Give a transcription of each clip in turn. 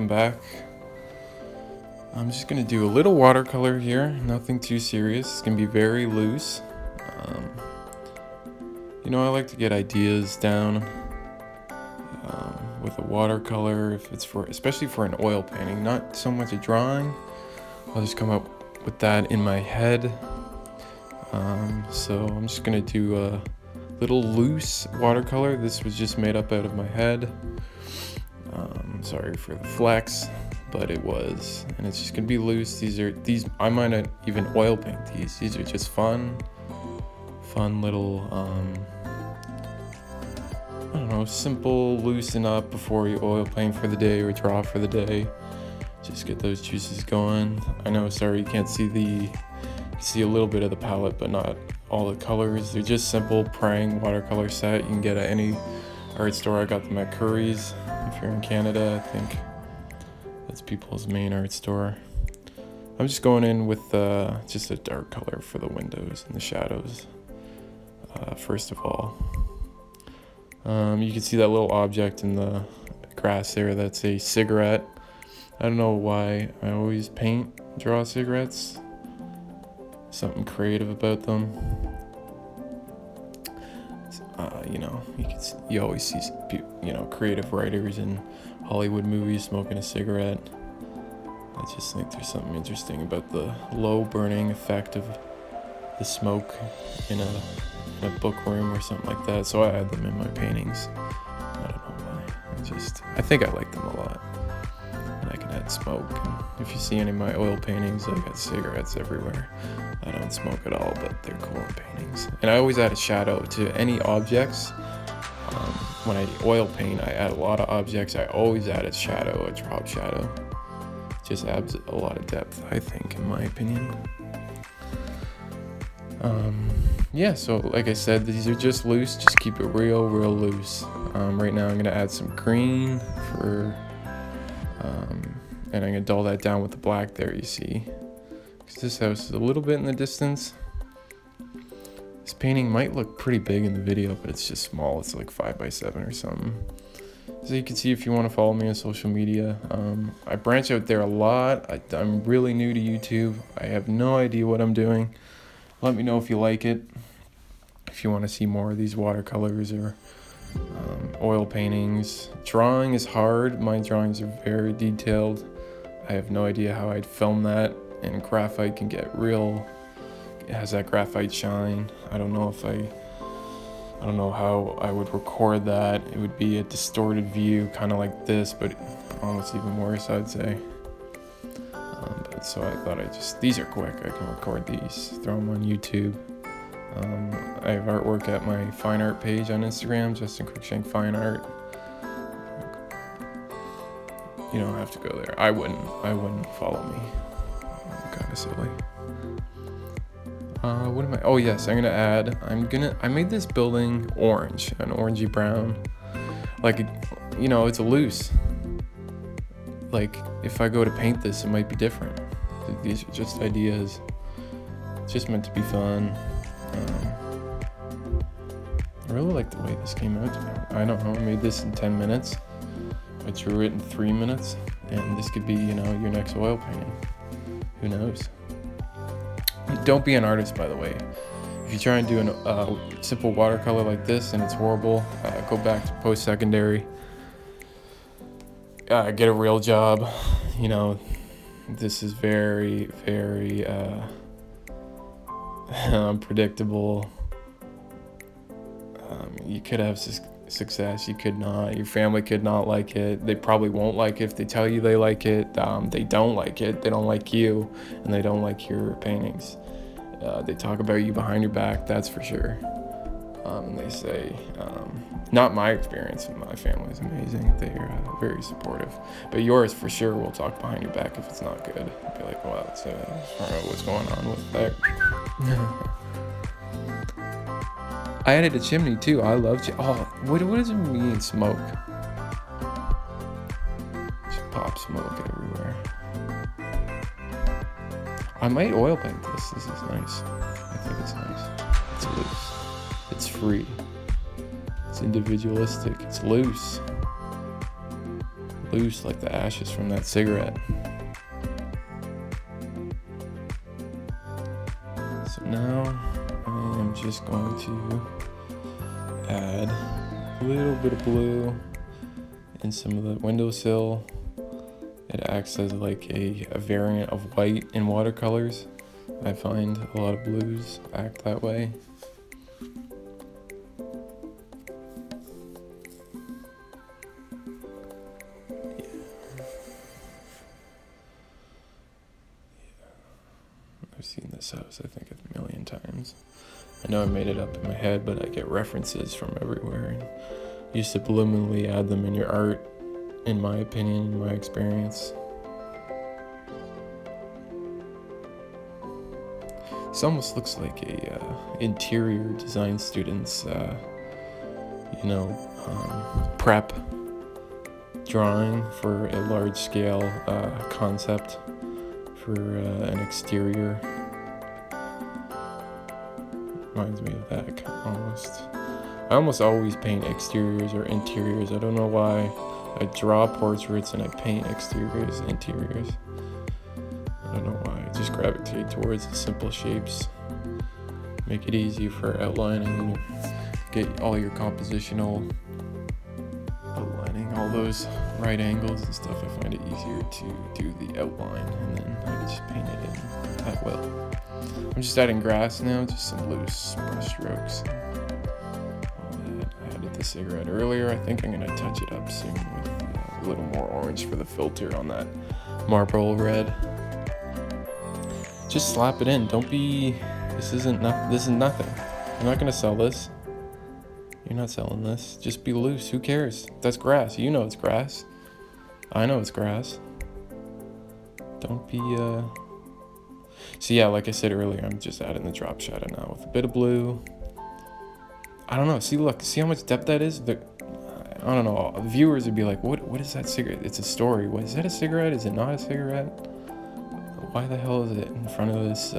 back. I'm just gonna do a little watercolor here, nothing too serious. It's gonna be very loose. I like to get ideas down with a watercolor, if it's especially for an oil painting, not so much a drawing. I'll just come up with that in my head. So I'm just gonna do a little loose watercolor. This was just made up out of my head. Sorry for the flex, but it was, and it's just gonna be loose. These I might not even oil paint these. These are just fun little I don't know, simple loosen up before you oil paint for the day or draw for the day. Just get those juices going. I know, sorry, you can't see you see a little bit of the palette, but not all the colors. They're just simple praying watercolor set. You can get at any art store. I got them at Curry's. If you're in Canada, I think that's people's main art store. I'm just going in with just a dark color for the windows and the shadows. First of all, you can see that little object in the grass there. That's a cigarette. I don't know why I always draw cigarettes. Something creative about them. You always see, creative writers in Hollywood movies smoking a cigarette. I just think there's something interesting about the low burning effect of the smoke in a book room or something like that. So I add them in my paintings. I don't know why. I think I like them a lot. And I can add smoke. And if you see any of my oil paintings, I got cigarettes everywhere. I don't smoke at all, but they're cool in paintings. And I always add a shadow to any objects. When I oil paint, I add a lot of objects. I always add a shadow, a drop shadow. Just adds a lot of depth, I think, in my opinion. So like I said, these are just loose. Just keep it real loose. Right now I'm gonna add some green and I'm gonna dull that down with the black there, you see. Because this house is a little bit in the distance. This painting might look pretty big in the video, but it's just small. It's like 5x7 or something. So you can see if you want to follow me on social media. I branch out there a lot. I'm really new to YouTube. I have no idea what I'm doing. Let me know if you like it. If you want to see more of these watercolors or oil paintings. Drawing is hard. My drawings are very detailed. I have no idea how I'd film that. And graphite can get real. It has that graphite shine. I don't know how I would record that. It would be a distorted view, kind of like this, but almost even worse, I'd say. So I thought these are quick. I can record these, throw them on YouTube. I have artwork at my fine art page on Instagram, Justin Cruikshank Fine Art. You don't have to go there. I wouldn't follow me. I'm kind of silly. What am I? Oh yes, I'm gonna add. I made this building orange, an orangey brown. Like, it's a loose. Like, if I go to paint this, it might be different. These are just ideas. It's just meant to be fun. I really like the way this came out. I don't know. I made this in 10 minutes. I drew it in 3 minutes, and this could be, your next oil painting. Who knows? Don't be an artist, by the way. If you try and do a simple watercolor like this and it's horrible, go back to post-secondary. Get a real job. This is very, very unpredictable. You could have success, you could not. Your family could not like it. They probably won't like it if they tell you they like it. They don't like it. They don't like you, and they don't like your paintings. They talk about you behind your back, that's for sure. And they say, not my experience, my family is amazing. They're very supportive. But yours for sure will talk behind your back if it's not good. Be like, well, I don't know what's going on with that. I added a chimney too. I love what does it mean, smoke? Just pop smoke everywhere. I might oil paint this. This is nice. I think it's nice. It's loose. It's free. It's individualistic. It's loose. loose like the ashes from that cigarette. So now I am just going to add a little bit of blue in some of the windowsill. It acts as like a variant of white in watercolors. I find a lot of blues act that way. I've seen this house, I think, a million times. I know I made it up in my head, but I get references from everywhere. And you subliminally add them in your art, in my opinion, in my experience. This almost looks like a interior design student's, prep drawing for a large-scale concept for an exterior. Reminds me of that almost. I almost always paint exteriors or interiors. I don't know why. I draw portraits and I paint exteriors, interiors. I don't know why. I just gravitate towards the simple shapes. Make it easy for outlining and get all your compositional outlining, all those right angles and stuff. I find it easier to do the outline and then I just paint it in at will. I'm just adding grass now, just some loose brush strokes. I added the cigarette earlier. I think I'm gonna touch it up soon with a little more orange for the filter on that marble red. Just slap it in. Don't be. This is nothing. I'm not gonna sell this. You're not selling this. Just be loose. Who cares? That's grass. You know it's grass. I know it's grass. Don't be. So yeah, like I said earlier, I'm just adding the drop shadow now with a bit of blue. I don't know. See how much depth that is? I don't know. Viewers would be like, what is that cigarette? It's a story. What is that, a cigarette? Is it not a cigarette? Why the hell is it in front of this,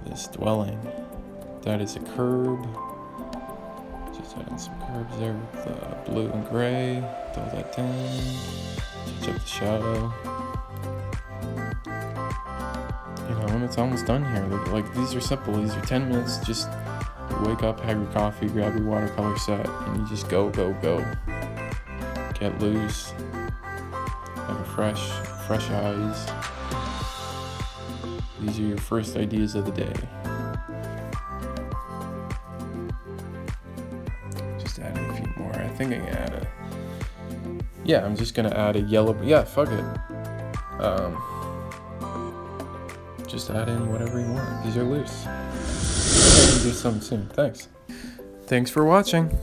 this dwelling? That is a curb. Just adding some curbs there with blue and gray. Throw that down. Touch up the shadow. And it's almost done here. Like these are simple. These are 10 minutes. Just wake up, have your coffee, grab your watercolor set, and you just go. Get loose. Have fresh eyes. These are your first ideas of the day. Just adding a few more. I think I can add I'm just gonna add a yellow. Yeah, fuck it. Just add in whatever you want. These are loose. I can do something soon. Thanks for watching.